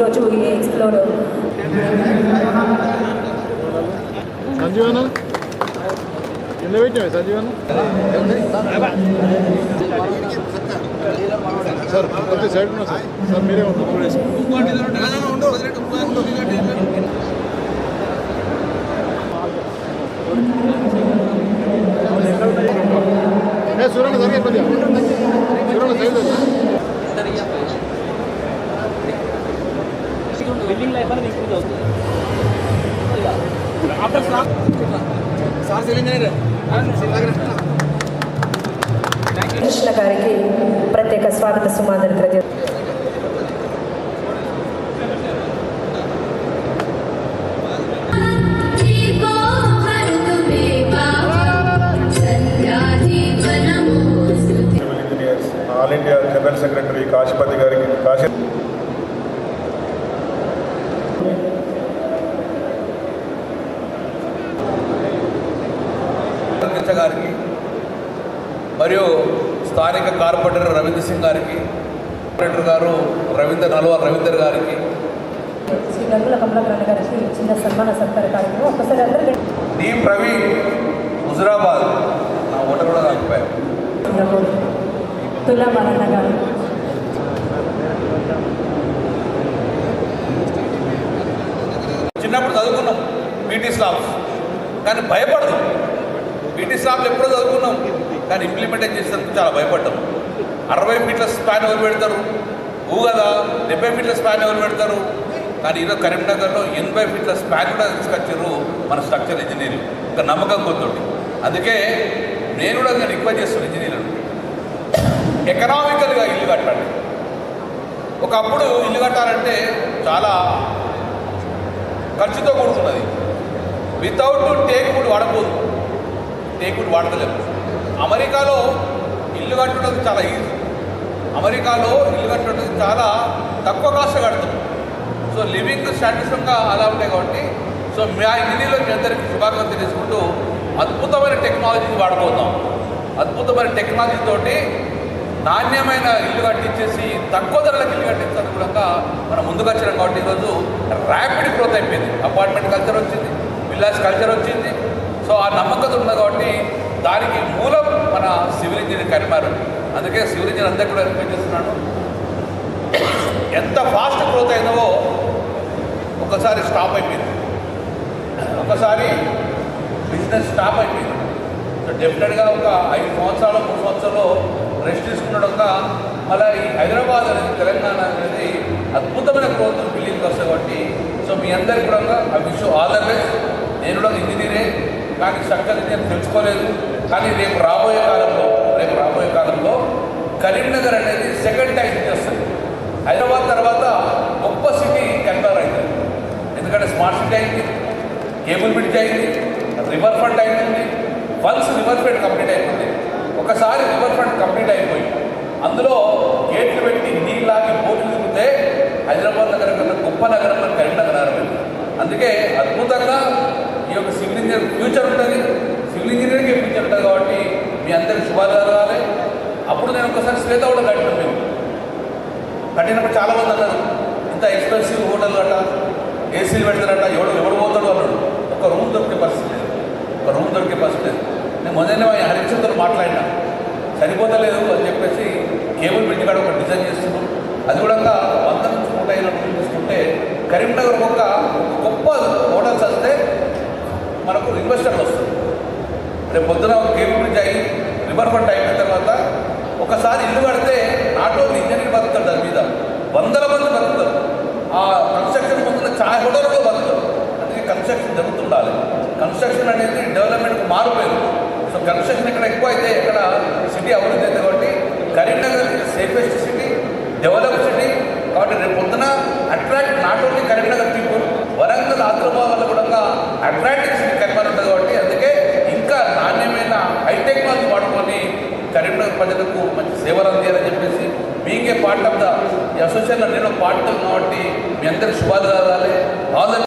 ఈరోజు ఈ ఎక్స్ప్లోర్ సంజీవన కింద పెట్టాము సంజీవన సార్ కొద్ది సైడ్ ఉన్నా సార్ సార్ మీరే ఉంటారు సూరణ జరిగే పది సూరణ సైడ్ బిల్డింగ్ లైఫ్ అనేది ఇంక్రీజ్ అవుతుంది కృష్ణ గారికి ప్రత్యేక స్వాగత సుమాంజలి all India general secretary Kasipathi గారికి గారికి మరియు స్థానిక కార్పొరేటర్ రవీంద్ర సింగ్ గారికి కార్పొరేటర్ గారు నల్వార్ రవీందర్ గారికి శ్రీ గంగుల కమలాకరణ గారికి చిన్న సన్మాన సత్కార కార్యక్రమం ఒక్కసారి అందరూ డి ప్రవీణ్ హుజురాబాద్ నా ఓటర్ కూడా కాకపోయారు తులా మారన్న గారు చిన్నప్పుడు చదువుకున్నాం పీటీ స్లాబ్స్ కానీ భయపడదు పీటీ స్లాబ్లు ఎప్పుడో చదువుకున్నాం కానీ ఇంప్లిమెంటేషన్ చేసేందుకు చాలా భయపడ్డాం 60 ఫీట్ల స్పాన్ ఎవరు పెడతారు ఊగదా 70 ఫీట్ల స్పాన్ ఎవరు పెడతారు కానీ ఈరోజు కరీంనగర్లో 80 ఫీట్ల స్పాన్ కూడా తీసుకొచ్చారు మన స్ట్రక్చర్ ఇంజనీరింగ్ ఒక నమ్మకం కొద్ది అందుకే నేను కూడా రిక్వెస్ట్ చేస్తున్నాను ఇంజనీర్లు ఎకనామికల్గా ఇల్లు కట్టండి ఒకప్పుడు ఇల్లు కట్టాలంటే చాలా ఖర్చుతో కూడుకున్నది వితౌట్ టేకుడ్ వాడకూడదు టేకుడ్ వాడతలేదు అమెరికాలో ఇల్లు కట్టడం చాలా ఈజీ అమెరికాలో ఇల్లు కట్టడం చాలా తక్కువ కాస్ట్ కడతాం సో లివింగ్ స్టాండర్డ్స్గా అలా ఉంటాయి కాబట్టి సో మా ఇంజనీర్లో మీ అందరికీ శుభాకాంక్షలు తెలుసుకుంటూ అద్భుతమైన టెక్నాలజీని వాడుకోతాం అద్భుతమైన టెక్నాలజీతోటి నాణ్యమైన ఇల్లు కట్టించేసి తక్కువ ధరలకు ఇల్లు కట్టించడానికి కూడా మనం ముందుకు వచ్చినాం కాబట్టి ఈరోజు ర్యాపిడ్ గ్రోత్ అయిపోయింది అపార్ట్మెంట్ కల్చర్ వచ్చింది విల్లాస్ కల్చర్ వచ్చింది సో ఆ నమ్మకత ఉంది కాబట్టి దానికి మూలం మన సివిల్ ఇంజనీర్ కరిమారు అందుకే సివిల్ ఇంజనీర్ అందరికీ కూడా రిక్వెస్ట్ చేస్తున్నాను ఎంత ఫాస్ట్ గ్రోత్ అయిందో ఒకసారి స్టాప్ అయిపోయింది ఒకసారి బిజినెస్ స్టాప్ అయిపోయింది సో డెఫినెట్గా ఒక 5 సంవత్సరాలు 3 సంవత్సరాలు రెస్ట్ తీసుకున్నాక మళ్ళీ ఈ హైదరాబాద్ అనేది తెలంగాణ అనేది అద్భుతమైన గ్రోత్ బిల్డింగ్ వస్తాయి కాబట్టి సో మీ అందరికీ కూడా ఆ విషయం ఆల్ ద బెస్ట్ నేను కూడా ఇంజనీరే కానీ స్ట్రక్చర్ ఇంజనీర్ తెలుసుకోలేదు కానీ రేపు రాబోయే కాలంలో కరీంనగర్ అనేది సెకండ్ టైం చేస్తుంది హైదరాబాద్ తర్వాత గొప్ప సిటీ కరీంనగర్ అవుతుంది ఎందుకంటే స్మార్ట్ సిటీ అయింది కేబుల్ బ్రిడ్జ్ అయింది రివర్ ఫ్రంట్ అవుతుంది వన్స్ రివర్ ఫ్రంట్ కంప్లీట్ అయిపోయింది ఒకసారి రివర్ ఫ్రంట్ కంప్లీట్ అయిపోయి అందులో గేట్లు పెట్టి నీళ్ళాగి బోట్లు తిరిగితే హైదరాబాద్ నగరం కన్నా గొప్ప నగరంలో కరీంనగర్ నగరం అందుకే అద్భుతంగా ఈ యొక్క సివిల్ ఇంజనీర్ ఫ్యూచర్ ఉంటుంది సివిల్ ఇంజనీరింగ్ ఫ్యూచర్ ఉంటుంది కాబట్టి మీ అందరికి శుభాలు కలగాలి అప్పుడు నేను ఒకసారి శ్వేత కూడా కట్టినాం మేము కట్టినప్పుడు చాలామంది అన్నారు ఇంత ఎక్స్పెన్సివ్ హోటల్ అట ఏసీలు పెడతారట ఎవడు పోతాడు అన్నాడు ఒక రూమ్ దొరికే పరిస్థితి లేదు నేను మొదలైన హరిచంద్ర మాట్లాడినా సరిపోతలేదు అని చెప్పేసి కేబుల్ బ్రిడ్జ్ కాడ ఒక డిజైన్ చేస్తున్నాం అది కూడా 100 నుంచి 150 తీసుకుంటే కరీంనగర్ ఒక గొప్ప హోటల్స్ వస్తే మనకు ఇన్వెస్టర్లు వస్తుంది రేపు పొద్దున కేబుల్ బ్రిడ్జ్ అయ్యి రివర్ ఫ్రంట్ అయిపోయిన తర్వాత ఒకసారి ఇల్లు కడితే నాట్ ఓన్లీ ఇంజనీర్ బతుకుతాడు దాని మీద 100 మంది బతుకుతారు ఆ కన్స్ట్రక్షన్ పొద్దున ఛాయ్ హోటల్లో బతుకుతారు అందుకే కన్స్ట్రక్షన్ జరుగుతుండాలి కన్స్ట్రక్షన్ అనేది డెవలప్మెంట్కి మారిపోయింది సో కన్స్ట్రక్షన్ ఎక్కడ ఎక్కువ అయితే ఎక్కడ సిటీ అభివృద్ధి అయితే కాబట్టి Karimnagar safest city develop city కాబట్టి రేపు పొద్దున attract not only Karimnagar people Warangal Adilabad వల్ల కూడా అట్రాక్టివ్ సిటీ కరీంనగర్ ఉంటుంది కాబట్టి అందుకే ఇంకా నాణ్యమైన హై టెక్నాలజీ వాడుకొని కరీంనగర్ ప్రజలకు మంచి సేవలు అందియాలని చెప్పేసి being a part of the ఈ అసోసియేషన్లో నేను పార్ట్ కాబట్టి మీ అందరికీ శుభాలు కలగాలి ఆల్ ద